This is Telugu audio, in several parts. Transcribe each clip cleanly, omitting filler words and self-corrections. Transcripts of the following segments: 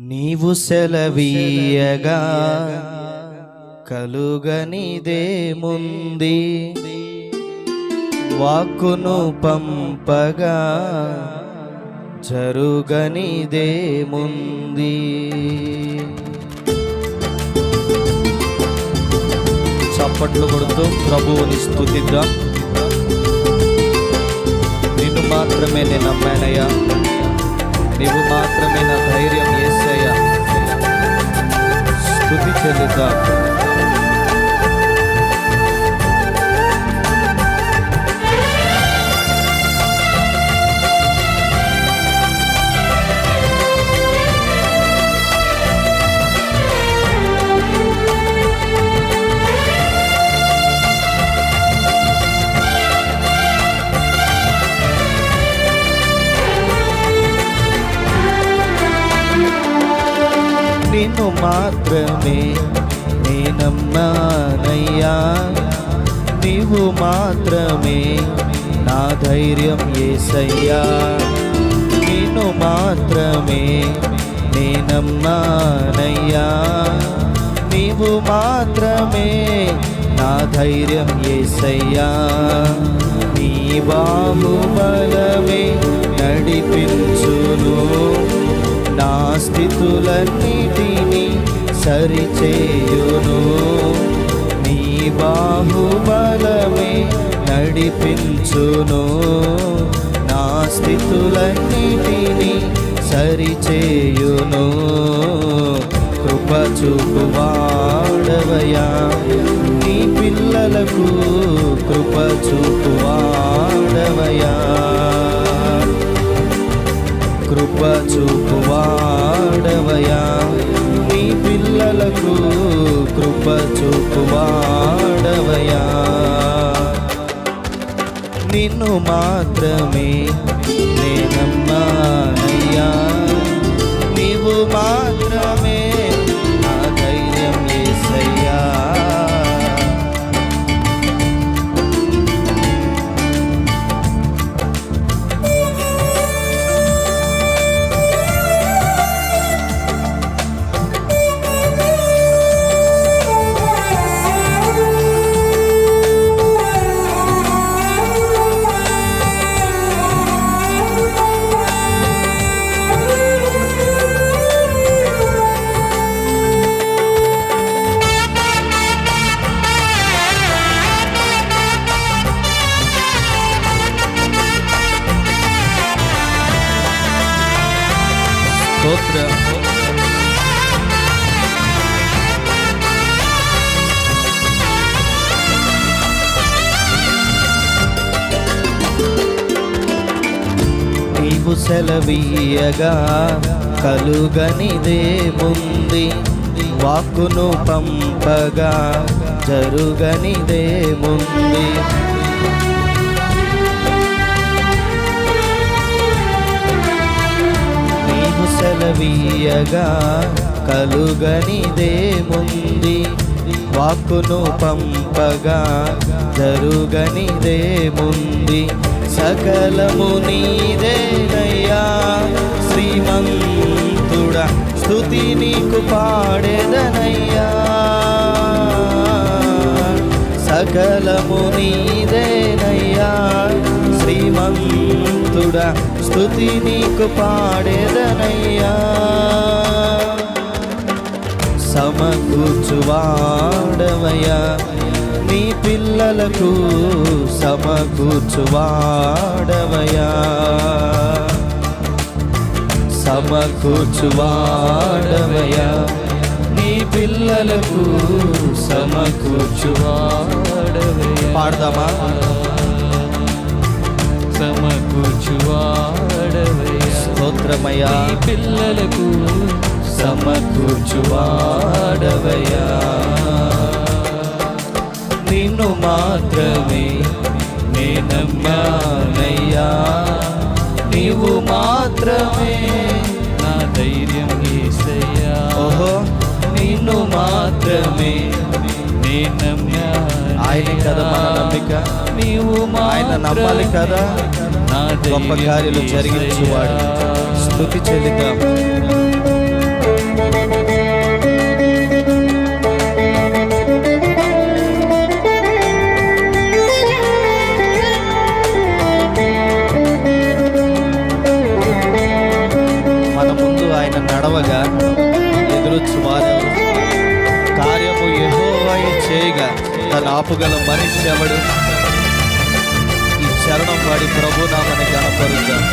నీవు సెలవీయగా కలుగనిదేముంది, వాక్కును పంపగా జరుగనిదేముంది. చప్పట్లు కొడుతూ ప్రభువుని స్తుతిద్దాం. నిన్ను మాత్రమే నేను నమ్మానయ్యా, నీవు మాత్రమే నా ధైర్యం యేసయ్యా. స్తుతి చెల్లిద్దాం. నిన్ను మాత్రమే నేనమ్మానయ్యా, నీవు మాత్రమే నా ధైర్యం యేసయ్యా. నిన్ను మాత్రమే నేనమ్మానయ్యా, నీవు మాత్రమే నా ధైర్యం యేసయ్యా. నీ బాహుబలమే నడిపించును, నా స్థితులన్నిటినీ సరిచేయును. నీ బాహుబలమే నడిపించును, నా స్థితులన్నిటినీ సరిచేయును. కృప చూపువాడవయ్యా, నీ పిల్లలకు కృప చూపువాడవయ్యా. కృప చూపువాడవయ్యా, నీ పిల్లలకు కృప చూపువాడవయ్యా. నిన్ను మాత్రమే నేనమ్మానయ్యా, నీవు మాత్రమే నా ధైర్యం యేసయ్యా. నీవు సెలవీయగా కలుగనిదేముంది, వాక్కును పంపగా జరుగనిదేముంది. నీవు సెలవీయగా కలుగనిదేముంది, వాక్కును పంపగా జరుగనిదేముంది. సకలము నీదేనయ్యా శ్రీమంతుడా, స్తుతి నీకు పాడేదనయ్యా. సకలము నీదేనయ్యా శ్రీమంతుడా, స్తుతి నీకు పాడేదనయ్యా. సమకూర్చువాడవయ్యా, నీ పిల్లలకు సమకూర్చువాడవయ్యా. సమకూర్చువాడవయ్యా, నీ పిల్లలకు సమకూర్చువాడవయ్యా. పాడదామా? సమకూర్చువాడవయ్యా, స్తోత్రమయ్యా, నీ పిల్లలకు సమకూర్చువాడవయ్యా. నిన్ను మాత్రమే నేనమ్మానయ్యా, నీవు మాత్రమే నా ధైర్యం యేసయ్యా. ఓహో, నిన్ను మాత్రమే నేనమ్మా. ఆయన కదా మన నమ్మిక, నీవు ఆయన నమ్మాలి కదా. గొప్ప కార్యాలు జరిగించేవాడు. స్తుతి చెల్లిద్దాం. ఆయన నడవగా ఎదురొచ్చువారెవరు? కార్యము యెహోవాయే చేయగా తను ఆపుగల మనిషి ఎవడు? ఈ చరణం వాడి ప్రభునామని గణపరుద్దాం.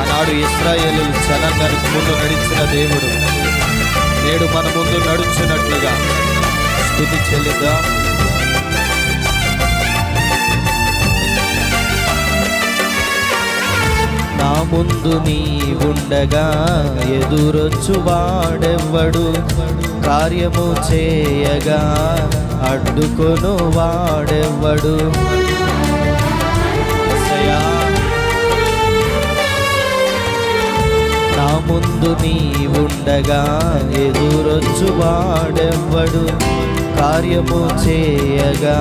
ఆనాడు ఇశ్రాయేలీయులు జనాంగానికి ముందు నడిచిన దేవుడు నేడు మన ముందు నడుచున్నట్లుగా స్తుతి చెల్లిద్దాం. నా ముందు నీ ఉండగా ఎదురొచ్చు వాడెవ్వడు? కార్యము చేయగా అడ్డుకొను వాడెవ్వడు? నా ముందు నీ ఉండగా ఎదురొచ్చు వాడెవ్వడు? కార్యము చేయగా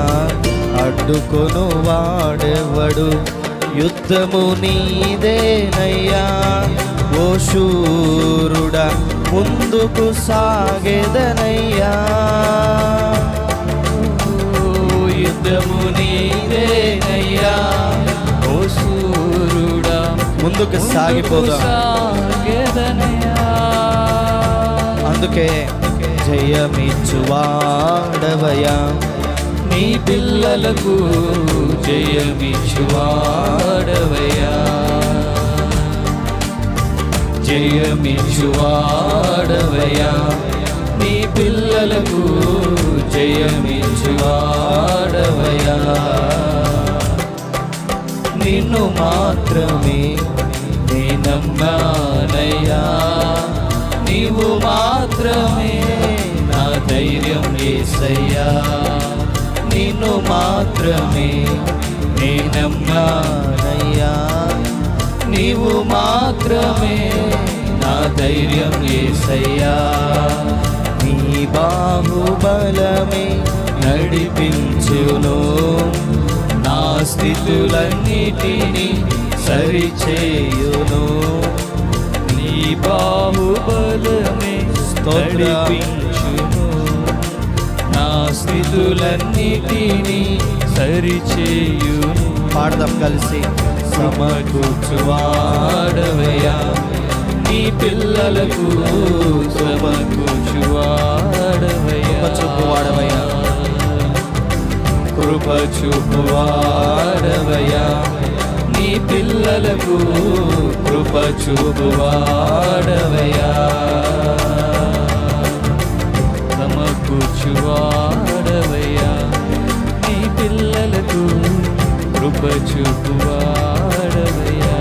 అడ్డుకొను వాడెవ్వడు? యుద్ధము నీదేనయ్యా ఓ శూరుడా, ముందుకు సాగెదనయ్యా. యుద్ధము నీదేనయ్యా ఓ శూరుడా, ముందుకు సాగిపోదాం. అందుకే జయమిచ్చువాడవయా, నీ పిల్లలకు జయమిచ్చువాడవయా. జయమిచ్చువాడవయా, నీ పిల్లలకు జయమిచ్చువాడవయా. నిన్ను మాత్రమే నే నమ్మానయ్యా, నీవు మాత్రమే నా ధైర్యం యేసయ్యా. నిన్ను మాత్రమే నే నమ్మానయ్యా, నీవు మాత్రమే నా ధైర్యం యేసయ్యా. నీ బాహుబలమే నడిపించును, నా స్థితులన్నిటినీ సరిచేయును. నీ బాహుబలమే నడిపించును, నా స్థితులన్నిటినీ సరిచేయును. పాడదాం కలిసి. సమకూర్చువాడవయ్యా, నీ పిల్లలకు సమకూర్చువాడవయ్యా. చూపువాడవయ్యా, కృప చూపువాడవయ్యా, నీ పిల్లలకు కృప చూపువాడవయ్యా. సమకూర్చువాడవయ్యా, నీ పిల్లలకు కృప చూపువాడవయ్యా.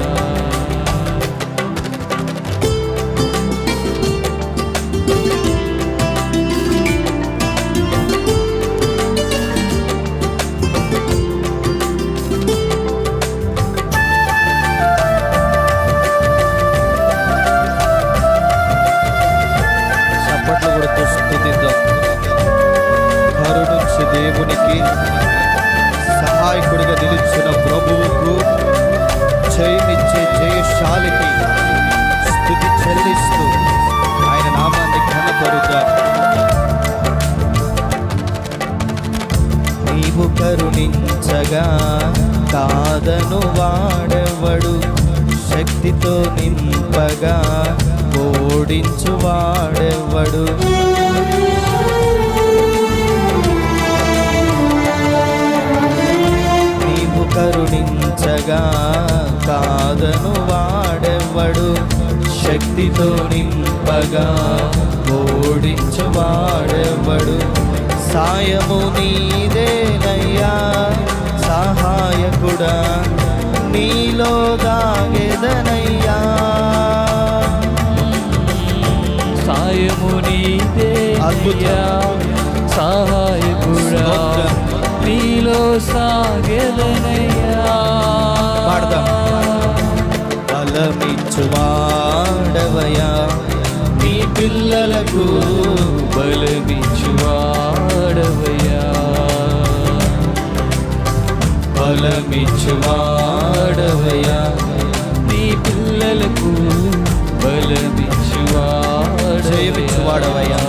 చప్పట్లు కొడుతూ స్తుతిద్దాం. కరుణించు దేవునికి, సహాయకుడిగా నిలిచిన ప్రభువుకు, జయమిచ్చే జయశాలికి స్తుతి చెల్లిస్తూ ఆయన నామాన్ని ఘనపరుద్దాం. నీవు కరుణించగా కాదను వాడెవ్వడు? శక్తితో నింపగా ఓడించు వాడెవ్వడు? కరుణించగా కాదను వాడెవ్వడు? శక్తితో నింపగా ఓడించు వాడెవ్వడు? సాయము నీదేనయ్యా సహాయకుడా, నీలో దాగెదనయ్యా. సాయము నీదేనయ్యా సహాయకుడా, నీలో సాగెదనయ్యా. పాడదాం. బలమిచ్చువాడవయ్యా, నీ పిల్లలకు బలమిచ్చువాడవయ్యా. బలమిచ్చువాడవయ్యా, నీ పిల్లలకు బలమిచ్చువాడవయ్యా.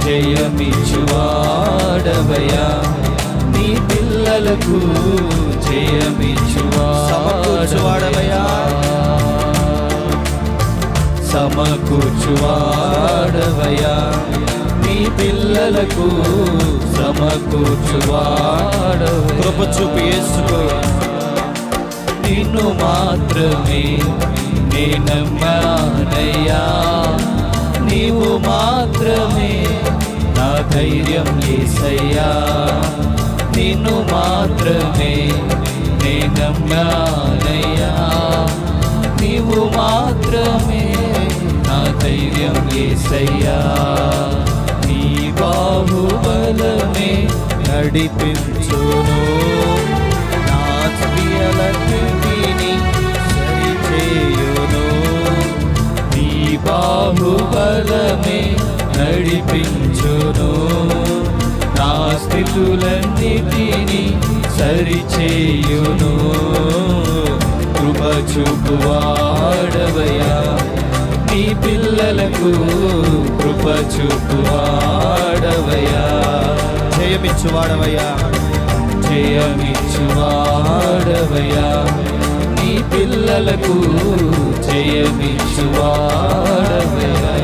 జయమిచ్చువాడవయ్యా, నీ పిల్లలకు జయమిచ్చువాడవయ్యా. సమకూర్చువాడవయ్యా, సమకూర్చువాడవయ్యా, నీ పిల్లలకు సమకూర్చువాడవయ్యా. కృప చూపి యేసుకు నిన్ను మాత్రమే నే నమ్మానయ్యా, నీవు మాత్రమే నా ధైర్యం యేసయ్యా, నిన్ను మాత్రమే నే నమ్మానయ్యా, నీవు మాత్రమే నా ధైర్యం యేసయ్యా. నీ బాహుబలమే నడిపించును, నా క్రియలన్నిటిని సరిచేయును. నీ బాహుబలమే నడిపించును, నా స్థితులన్నిటిని సరిచేయును. కృప చూపువాడవయ్యా, నీ పిల్లలకు కృప చూపువాడవయ్యా. జయమిచ్చువాడవయ్యా, జయమిచ్చువాడవయ్యా, నీ పిల్లలకు జయమిచ్చువాడవయ్యా.